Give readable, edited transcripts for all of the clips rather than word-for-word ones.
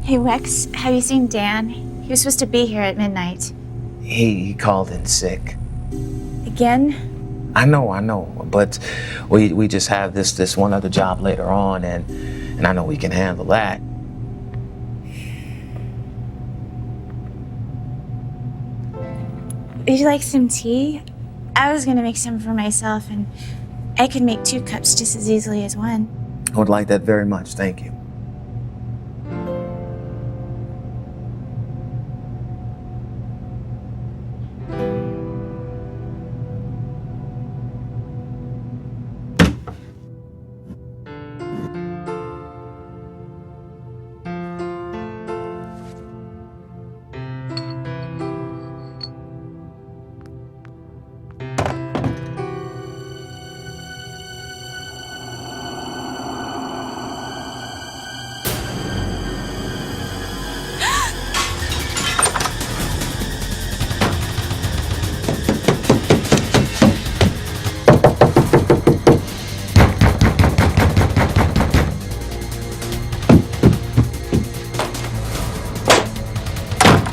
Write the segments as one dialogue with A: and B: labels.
A: Hey, Wex, have you seen Dan? He was supposed to be here at midnight.
B: He called in sick.
A: Again?
B: I know, but we just have this one other job later on, and I know we can handle that.
A: Would you like some tea? I was gonna make some for myself, and I could make 2 cups just as easily as one.
B: I would like that very much, thank you.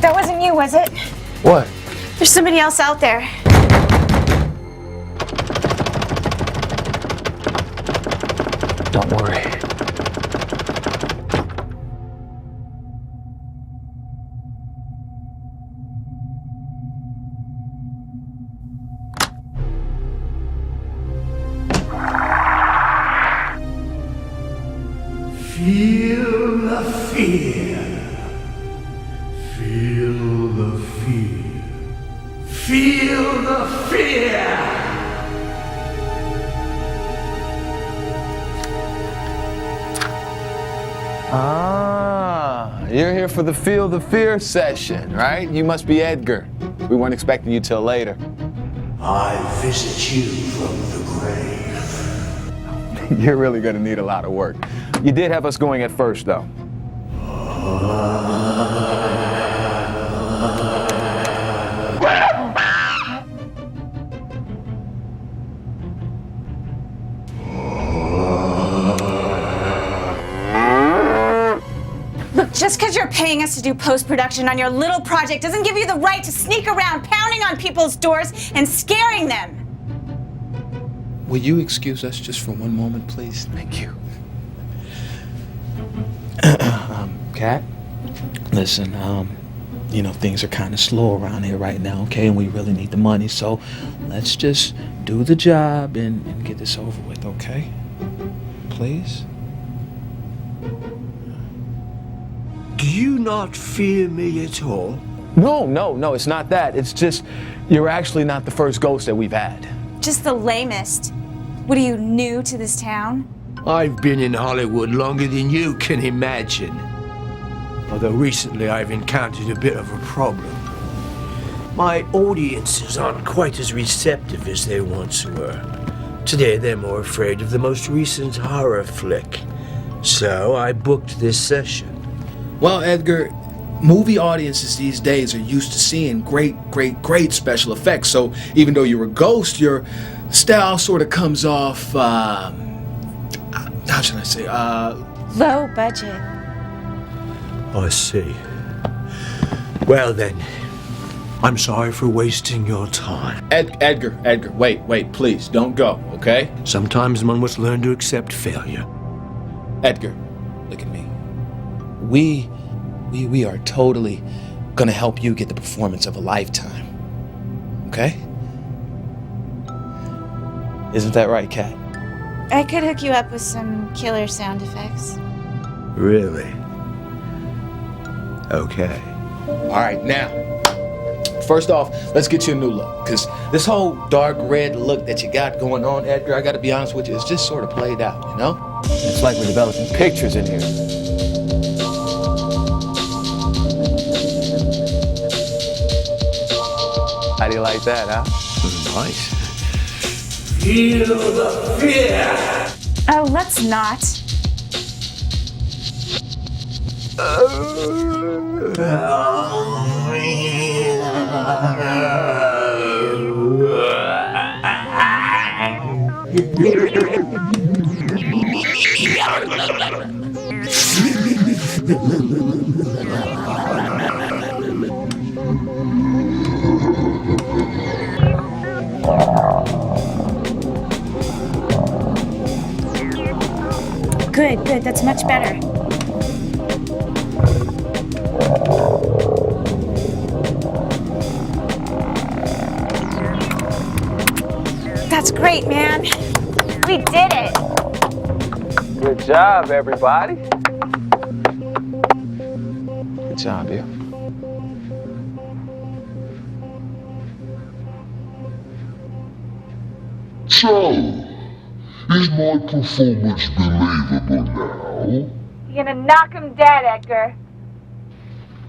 A: That wasn't you, was it?
B: What?
A: There's somebody else out there.
B: Don't worry.
C: Feel the fear. Feel the fear. Feel the fear.
D: Ah, you're here for the Feel the Fear session, right? You must be Edgar. We weren't expecting you till later.
C: I visit you from the grave.
D: You're really gonna need a lot of work. You did have us going at first, though.
A: Look, just because you're paying us to do post-production on your little project doesn't give you the right to sneak around pounding on people's doors and scaring them.
E: Will you excuse us just for one moment, please?
B: Thank you.
E: Kat, listen, things are kind of slow around here right now, okay? And we really need the money, so let's just do the job and get this over with, okay? Please?
C: Do you not fear me at all?
D: No, it's not that. It's just, you're actually not the first ghost that we've had.
A: Just the lamest. What are you, new to this town?
C: I've been in Hollywood longer than you can imagine. Although recently I've encountered a bit of a problem. My audiences aren't quite as receptive as they once were. Today they're more afraid of the most recent horror flick. So I booked this session.
E: Well, Edgar, movie audiences these days are used to seeing great special effects, so even though you're a ghost, your style sort of comes off, how should I say,
A: Low budget.
C: I see. Well then, I'm sorry for wasting your time.
E: Edgar, wait, please, don't go, okay?
C: Sometimes one must learn to accept failure.
E: Edgar, look at me. We are totally gonna help you get the performance of a lifetime. Okay? Isn't that right, Kat?
A: I could hook you up with some killer sound effects.
C: Really? Okay.
E: All right, now, first off, let's get you a new look, because this whole dark red look that you got going on, Edgar, I gotta be honest with you, it's just sort of played out, you know?
B: It's like we're developing pictures in here.
D: How do you like that, huh?
C: Nice. Feel the fear!
A: Oh, let's not. Good, good. That's much better. That's great, man. We did it.
D: Good job, everybody.
B: Good job, you.
F: So, is my performance believable now?
A: You're gonna knock him dead, Edgar.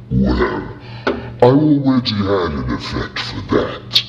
F: Well, I already had an effect for that.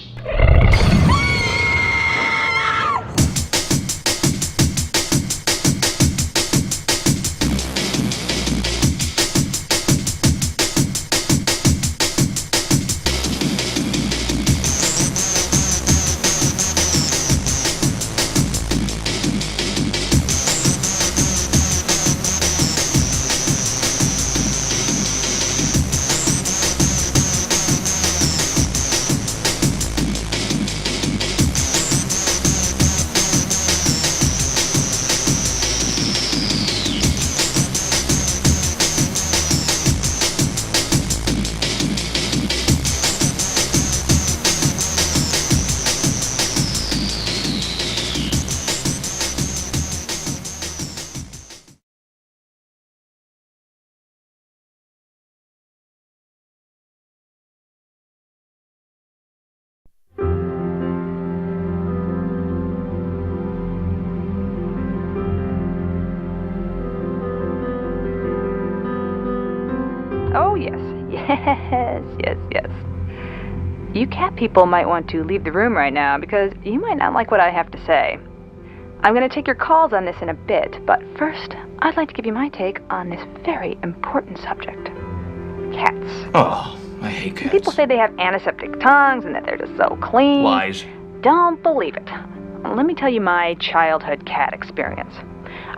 G: Oh, yes. Yes. You cat people might want to leave the room right now because you might not like what I have to say. I'm going to take your calls on this in a bit, but first, I'd like to give you my take on this very important subject. Cats.
H: Oh, I hate cats.
G: People say they have antiseptic tongues and that they're just so clean.
H: Lies.
G: Don't believe it. Let me tell you my childhood cat experience.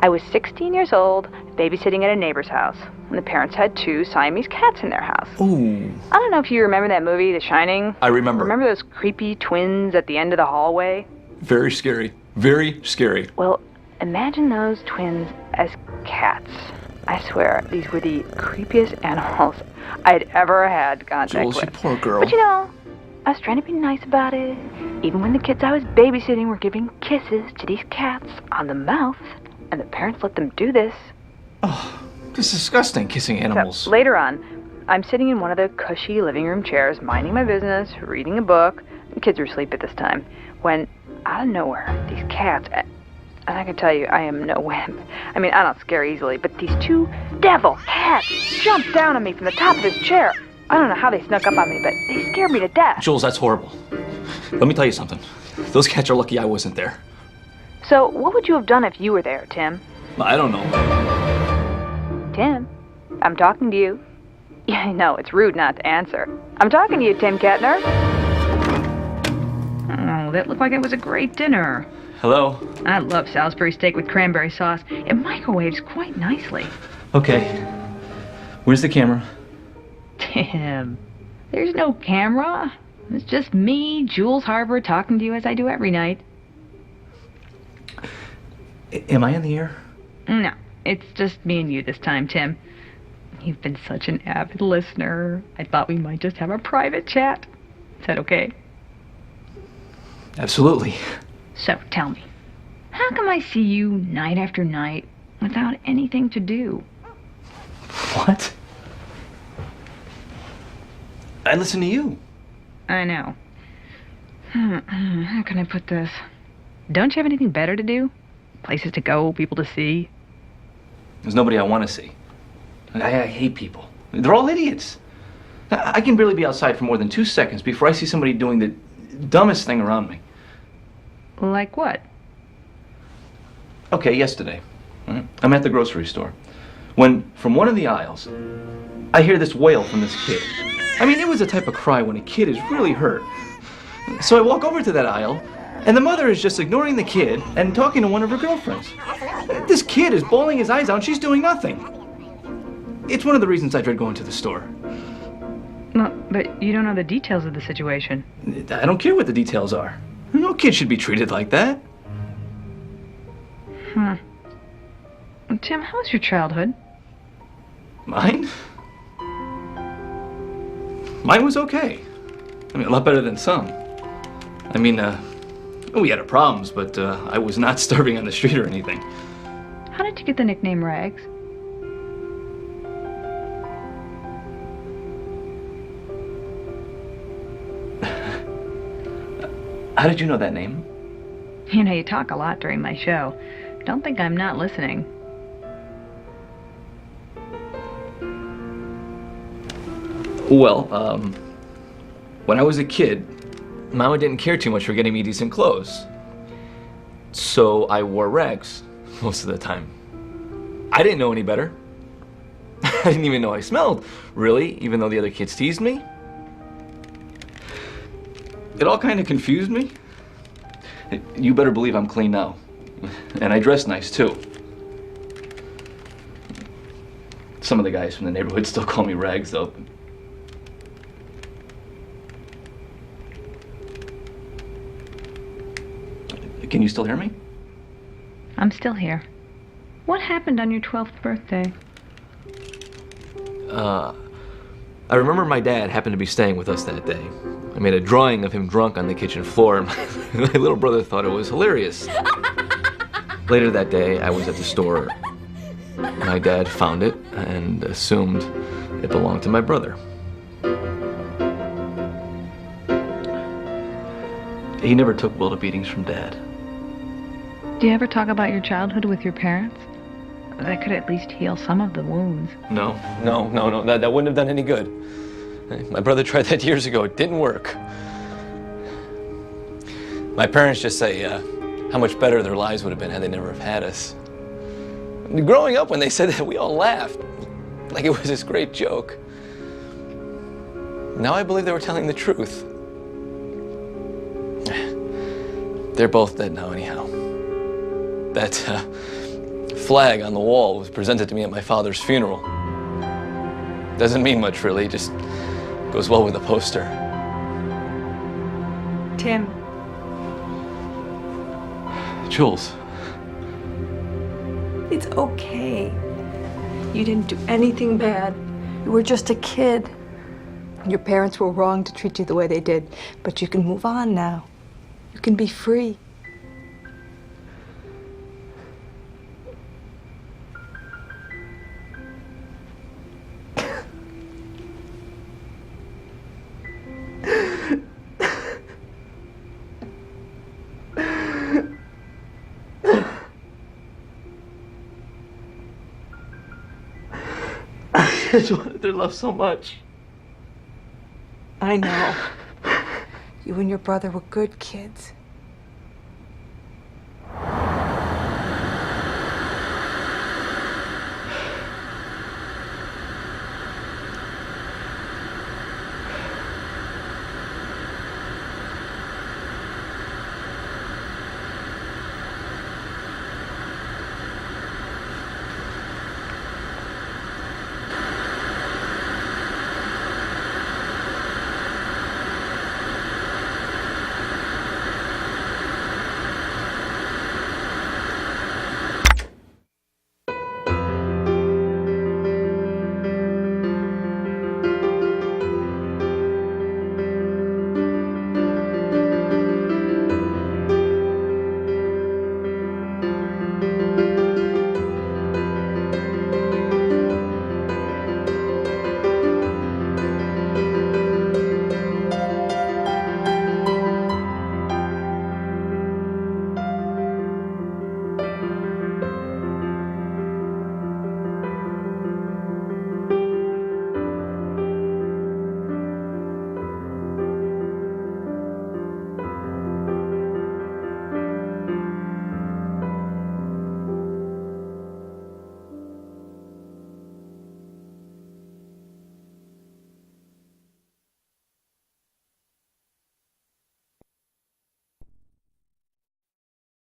G: I was 16 years old, babysitting at a neighbor's house, and the parents had 2 Siamese cats in their house.
H: Ooh.
G: I don't know if you remember that movie, The Shining.
H: I remember.
G: Remember those creepy twins at the end of the hallway?
H: Very scary. Very scary.
G: Well, imagine those twins as cats. I swear, these were the creepiest animals I'd ever had contact
H: Jules,
G: with.
H: you poor girl.
G: But you know, I was trying to be nice about it. Even when the kids I was babysitting were giving kisses to these cats on the mouth, and the parents let them do this.
H: Oh, this is disgusting, kissing animals.
G: So, later on, I'm sitting in one of the cushy living room chairs, minding my business, reading a book. The kids were asleep at this time, when, out of nowhere, these cats, and I can tell you, I am no wimp. I mean, I don't scare easily, but these 2 devil cats jumped down on me from the top of this chair. I don't know how they snuck up on me, but they scared me to death.
H: Jules, that's horrible. Let me tell you something. Those cats are lucky I wasn't there.
G: So, what would you have done if you were there, Tim?
H: I don't know.
G: Tim, I'm talking to you. Yeah, I know, it's rude not to answer. I'm talking to you, Tim Kettner. Oh, that looked like it was a great dinner.
H: Hello?
G: I love Salisbury steak with cranberry sauce. It microwaves quite nicely.
H: Okay. Where's the camera?
G: Tim, there's no camera. It's just me, Jules Harbor, talking to you as I do every night.
H: Am I in the air?
G: No, it's just me and you this time, Tim. You've been such an avid listener. I thought we might just have a private chat. Is that okay?
H: Absolutely.
G: So, tell me, how come I see you night after night without anything to do?
H: What? I listen to you.
G: I know. How can I put this? Don't you have anything better to do? Places to go, people to see?
H: There's nobody I want to see. I hate people. They're all idiots. I can barely be outside for more than 2 seconds before I see somebody doing the dumbest thing around me.
G: Like what?
H: Okay, yesterday, I'm at the grocery store when, from one of the aisles, I hear this wail from this kid. I mean, it was the type of cry when a kid is really hurt. So I walk over to that aisle, and the mother is just ignoring the kid and talking to one of her girlfriends. This kid is bawling his eyes out, and she's doing nothing. It's one of the reasons I dread going to the store.
G: Well, but you don't know the details of the situation.
H: I don't care what the details are. No kid should be treated like that.
G: Tim, how was your childhood?
H: Mine? Mine was okay. I mean, a lot better than some. I mean, we had our problems, but I was not starving on the street or anything.
G: How did you get the nickname Rags?
H: How did you know that name?
G: You know, you talk a lot during my show. Don't think I'm not listening.
H: Well, when I was a kid, Mama didn't care too much for getting me decent clothes. So I wore rags most of the time. I didn't know any better. I didn't even know I smelled, really, even though the other kids teased me. It all kind of confused me. You better believe I'm clean now. And I dress nice, too. Some of the guys from the neighborhood still call me Rags, though. Can you still hear me?
G: I'm still here. What happened on your 12th birthday?
H: I remember my dad happened to be staying with us that day. I made a drawing of him drunk on the kitchen floor, and my little brother thought it was hilarious. Later that day, I was at the store. My dad found it and assumed it belonged to my brother. He never took well to beatings from Dad.
G: Do you ever talk about your childhood with your parents? That could at least heal some of the wounds.
H: No. That wouldn't have done any good. My brother tried that years ago. It didn't work. My parents just say how much better their lives would have been had they never have had us. Growing up, when they said that, we all laughed, like it was this great joke. Now I believe they were telling the truth. They're both dead now, anyhow. That flag on the wall was presented to me at my father's funeral. Doesn't mean much, really, just goes well with the poster.
G: Tim.
H: Jules.
I: It's okay. You didn't do anything bad. You were just a kid. Your parents were wrong to treat you the way they did, but you can move on now. You can be free.
H: I just wanted their love so much.
I: I know. You and your brother were good kids.